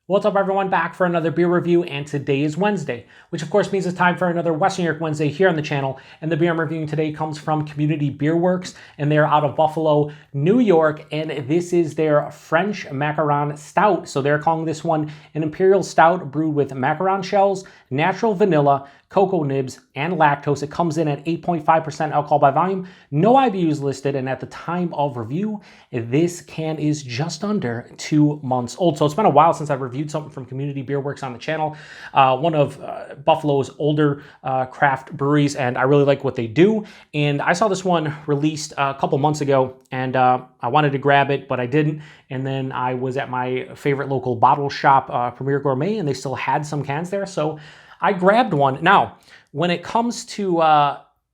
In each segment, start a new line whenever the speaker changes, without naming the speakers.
What's up, everyone? Back for another beer review, and today is Wednesday, which of course means it's time for another Western New York Wednesday here on the channel. And the beer I'm reviewing today comes from Community Beer Works, and they're out of Buffalo, New York, and this is their French Macaron Stout. So they're calling this one an Imperial Stout brewed with macaron shells, natural vanilla, cocoa nibs, and lactose. It comes in at 8.5% alcohol by volume. No IBUs listed, and at the time of review, this can is just under 2 months old. So it's been a while since I've reviewed something from Community Beer Works on the channel. One of Buffalo's older craft breweries, and I really like what they do. And I saw this one released a couple months ago, and I wanted to grab it, but I didn't. And then I was at my favorite local bottle shop, Premier Gourmet, and they still had some cans there. So I grabbed one. Now, when it comes to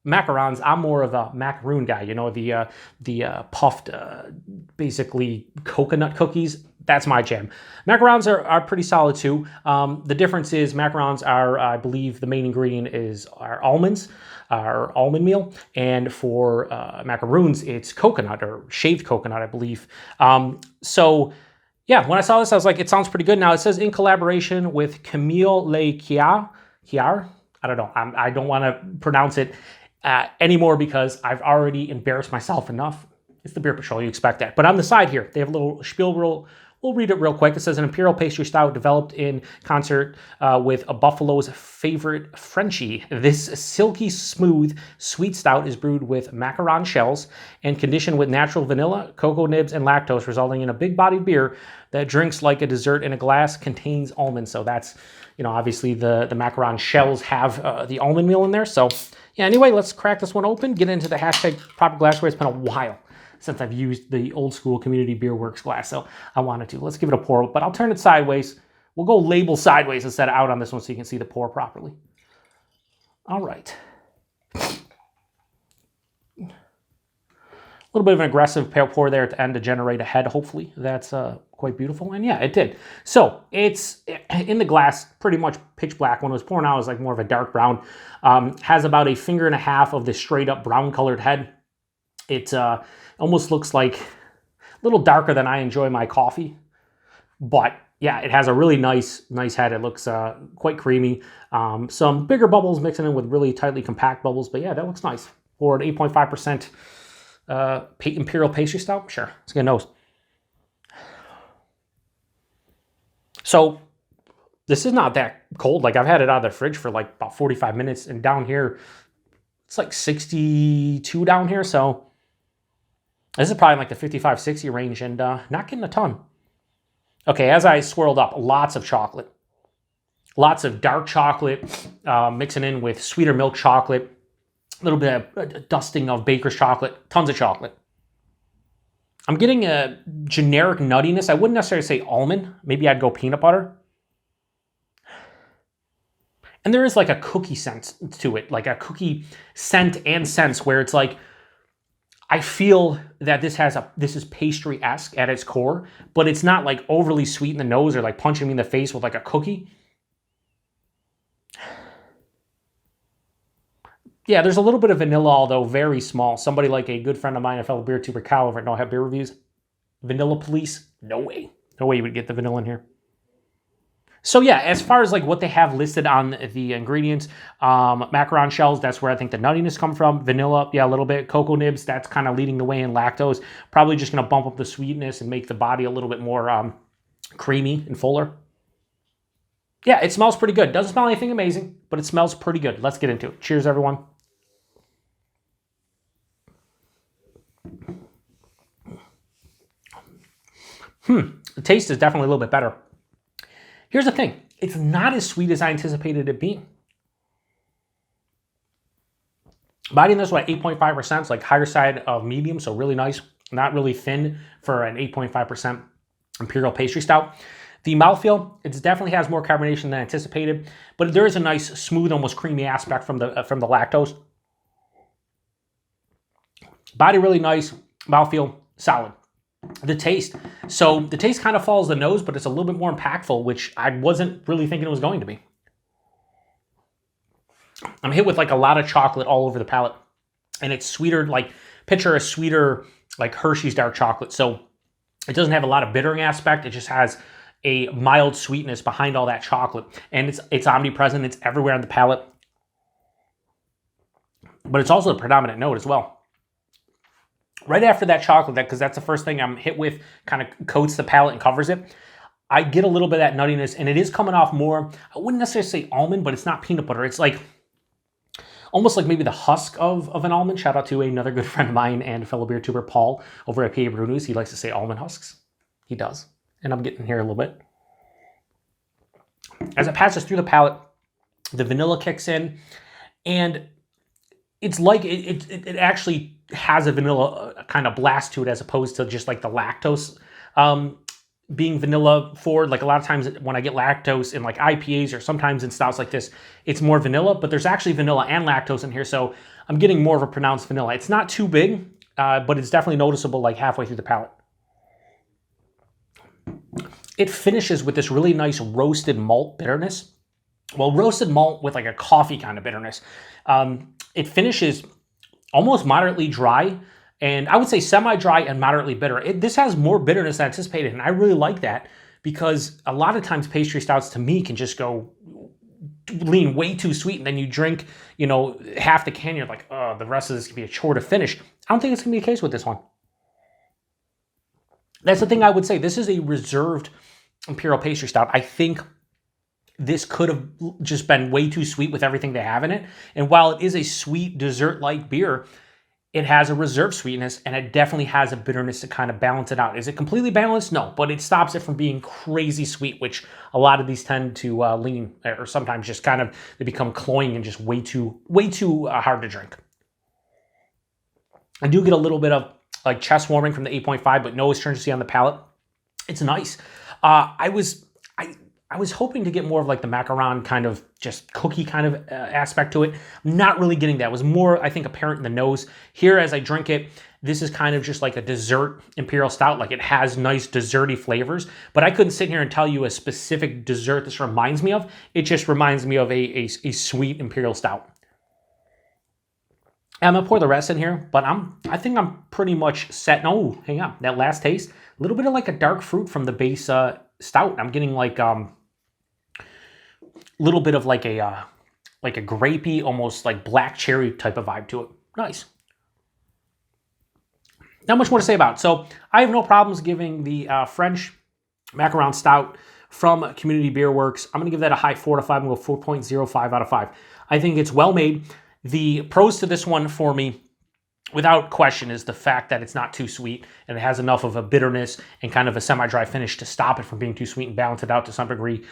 macarons, I'm more of a macaroon guy. You know, the puffed, basically coconut cookies. That's my jam. Macarons are pretty solid too. The difference is macarons are, I believe, the main ingredient is our almonds, or almond meal, and for macaroons, it's coconut or shaved coconut, I believe. So yeah, when I saw this, I was like, it sounds pretty good. Now, it says in collaboration with Camille Caër. I don't know. I don't want to pronounce it anymore because I've already embarrassed myself enough. It's the Beer Patrol. You expect that. But on the side here, they have a little spiel rule. We'll read it real quick. It says an Imperial Pastry Stout developed in concert with a Buffalo's favorite Frenchie. This silky smooth sweet stout is brewed with macaron shells and conditioned with natural vanilla, cocoa nibs, and lactose, resulting in a big-bodied beer that drinks like a dessert in a glass, contains almonds. So that's, you know, obviously the macaron shells have the almond meal in there. So yeah, anyway, let's crack this one open, get into the hashtag proper glassware. It's been a while since I've used the old school Community Beer Works glass, so I wanted to. Let's give it a pour, but I'll turn it sideways. We'll go label sideways instead of out on this one so you can see the pour properly. All right. A little bit of an aggressive pour there at the end to generate a head, hopefully. That's quite beautiful, and yeah, it did. So it's in the glass, pretty much pitch black. When it was pouring out, it was like more of a dark brown. Has about a finger and a half of the straight up brown colored head. It almost looks like a little darker than I enjoy my coffee. But yeah, it has a really nice head. It looks quite creamy. Some bigger bubbles mixing in with really tightly compact bubbles. But yeah, that looks nice. For an 8.5% Imperial Pastry Stout, sure, let's get a nose. So this is not that cold. Like, I've had it out of the fridge for like about 45 minutes, and down here, it's like 62 down here. So this is probably like the 55, 60 range, and not getting a ton. Okay, as I swirled up, lots of chocolate. Lots of dark chocolate, mixing in with sweeter milk chocolate. A little bit of dusting of baker's chocolate. Tons of chocolate. I'm getting a generic nuttiness. I wouldn't necessarily say almond. Maybe I'd go peanut butter. And there is like a cookie scent to it. Like a cookie scent and sense where it's like, I feel that this is pastry-esque at its core, but it's not like overly sweet in the nose or like punching me in the face with like a cookie. Yeah, there's a little bit of vanilla, although very small. Somebody like a good friend of mine, a fellow beer tuber, Caër over at No Have Beer Reviews. Vanilla police? No way. No way you would get the vanilla in here. So yeah, as far as like what they have listed on the ingredients, macaron shells, that's where I think the nuttiness comes from. Vanilla, yeah, a little bit. Cocoa nibs, that's kind of leading the way in lactose. Probably just going to bump up the sweetness and make the body a little bit more creamy and fuller. Yeah, it smells pretty good. Doesn't smell anything amazing, but it smells pretty good. Let's get into it. Cheers, everyone. The taste is definitely a little bit better. Here's the thing. It's not as sweet as I anticipated it being. Body in this was at 8.5%. It's like higher side of medium, so really nice. Not really thin for an 8.5% Imperial Pastry Stout. The mouthfeel, it definitely has more carbonation than anticipated, but there is a nice, smooth, almost creamy aspect from the lactose. Body really nice. Mouthfeel, solid. The taste. So the taste kind of follows the nose, but it's a little bit more impactful, which I wasn't really thinking it was going to be. I'm hit with like a lot of chocolate all over the palate. And it's sweeter, like picture a sweeter, like Hershey's dark chocolate. So it doesn't have a lot of bittering aspect. It just has a mild sweetness behind all that chocolate. And it's omnipresent. It's everywhere on the palate. But it's also a predominant note as well. Right after that chocolate, because that's the first thing I'm hit with, kind of coats the palate and covers it, I get a little bit of that nuttiness, and it is coming off more, I wouldn't necessarily say almond, but it's not peanut butter. It's like, almost like maybe the husk of an almond. Shout out to another good friend of mine and fellow beer tuber, Paul, over at PA Brew News. He likes to say almond husks. He does. And I'm getting here a little bit. As it passes through the palate, the vanilla kicks in, and it's like it actually has a vanilla kind of blast to it, as opposed to just like the lactose being vanilla forward. Like a lot of times when I get lactose in like IPAs or sometimes in stouts like this, it's more vanilla, but there's actually vanilla and lactose in here. So I'm getting more of a pronounced vanilla. It's not too big, but it's definitely noticeable like halfway through the palate. It finishes with this really nice roasted malt bitterness. Well, roasted malt with like a coffee kind of bitterness. It finishes almost moderately dry, and I would say semi-dry and moderately bitter. This has more bitterness than anticipated, and I really like that, because a lot of times pastry stouts to me can just go lean way too sweet, and then you drink, you know, half the can, you're like, oh, the rest of this can be a chore to finish. I don't think it's gonna be the case with this one. That's the thing I would say. This is a reserved Imperial Pastry Stout. I think this could have just been way too sweet with everything they have in it. And while it is a sweet dessert-like beer, it has a reserved sweetness, and it definitely has a bitterness to kind of balance it out. Is it completely balanced? No, but it stops it from being crazy sweet, which a lot of these tend to lean, or sometimes just kind of, they become cloying and just way too hard to drink. I do get a little bit of like chest warming from the 8.5, but no astringency on the palate. It's nice. I was hoping to get more of like the macaron kind of just cookie kind of aspect to it. I'm not really getting that. It was more, I think, apparent in the nose. Here, as I drink it, this is kind of just like a dessert Imperial Stout. Like it has nice desserty flavors, but I couldn't sit here and tell you a specific dessert this reminds me of. It just reminds me of a sweet Imperial Stout. I'm gonna pour the rest in here, but I think I'm pretty much set. No, hang on. That last taste, a little bit of like a dark fruit from the base stout. I'm getting like little bit of like a grapey, almost like black cherry type of vibe to it. Nice. Not much more to say about it. So I have no problems giving the French Macaron Stout from Community Beer Works. I'm going to give that a high 4 out of 5. I'm going to go 4.05 out of 5. I think it's well made. The pros to this one for me, without question, is the fact that it's not too sweet and it has enough of a bitterness and kind of a semi-dry finish to stop it from being too sweet and balance it out to some degree.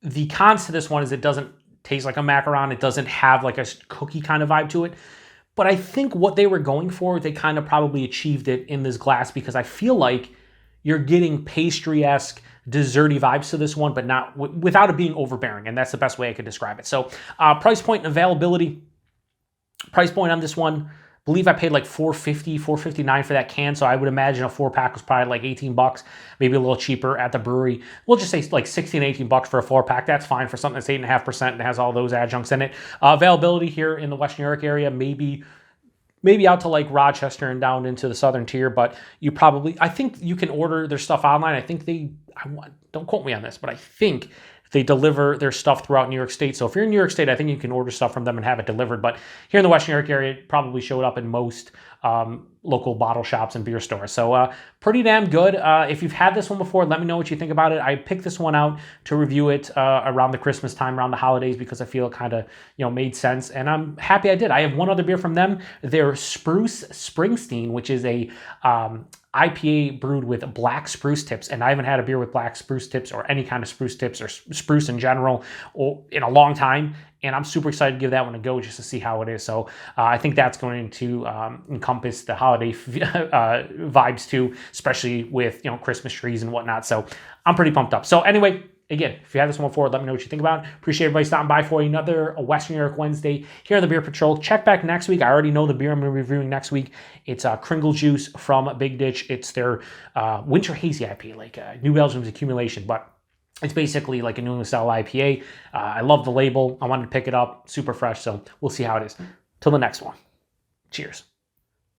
The cons to this one is it doesn't taste like a macaron. It doesn't have like a cookie kind of vibe to it. But I think what they were going for, they kind of probably achieved it in this glass, because I feel like you're getting pastry-esque, desserty vibes to this one, but not without it being overbearing. And that's the best way I could describe it. So price point and availability. Price point on this one, I believe I paid like $4.50, $4.59 for that can. So I would imagine a 4-pack was probably like 18 bucks, maybe a little cheaper at the brewery. We'll just say like 16, 18 bucks for a 4-pack. That's fine for something that's 8.5% and has all those adjuncts in it. Availability here in the West New York area, maybe out to like Rochester and down into the southern tier, but I think you can order their stuff online. I think don't quote me on this, but I think they deliver their stuff throughout New York State. So if you're in New York State, I think you can order stuff from them and have it delivered. But here in the West New York area, it probably showed up in most local bottle shops and beer stores. So pretty damn good. If you've had this one before, let me know what you think about it. I picked this one out to review it around the Christmas time, around the holidays, because I feel it kind of made sense. And I'm happy I did. I have one other beer from them. Their Spruce Springsteen, which is a IPA brewed with black spruce tips, and I haven't had a beer with black spruce tips or any kind of spruce tips or spruce in general in a long time, and I'm super excited to give that one a go just to see how it is. So I think that's going to encompass the holiday vibes too, especially with Christmas trees and whatnot. So I'm pretty pumped up. So anyway, again, if you have this one before, let me know what you think about it. Appreciate everybody stopping by for another Western New York Wednesday here on the Beer Patrol. Check back next week. I already know the beer I'm going to be reviewing next week. It's Kringle Juice from Big Ditch. It's their Winter Hazy IPA, like New Belgium's Accumulation, but it's basically like a New England style IPA. I love the label. I wanted to pick it up. Super fresh, so we'll see how it is. Till the next one. Cheers.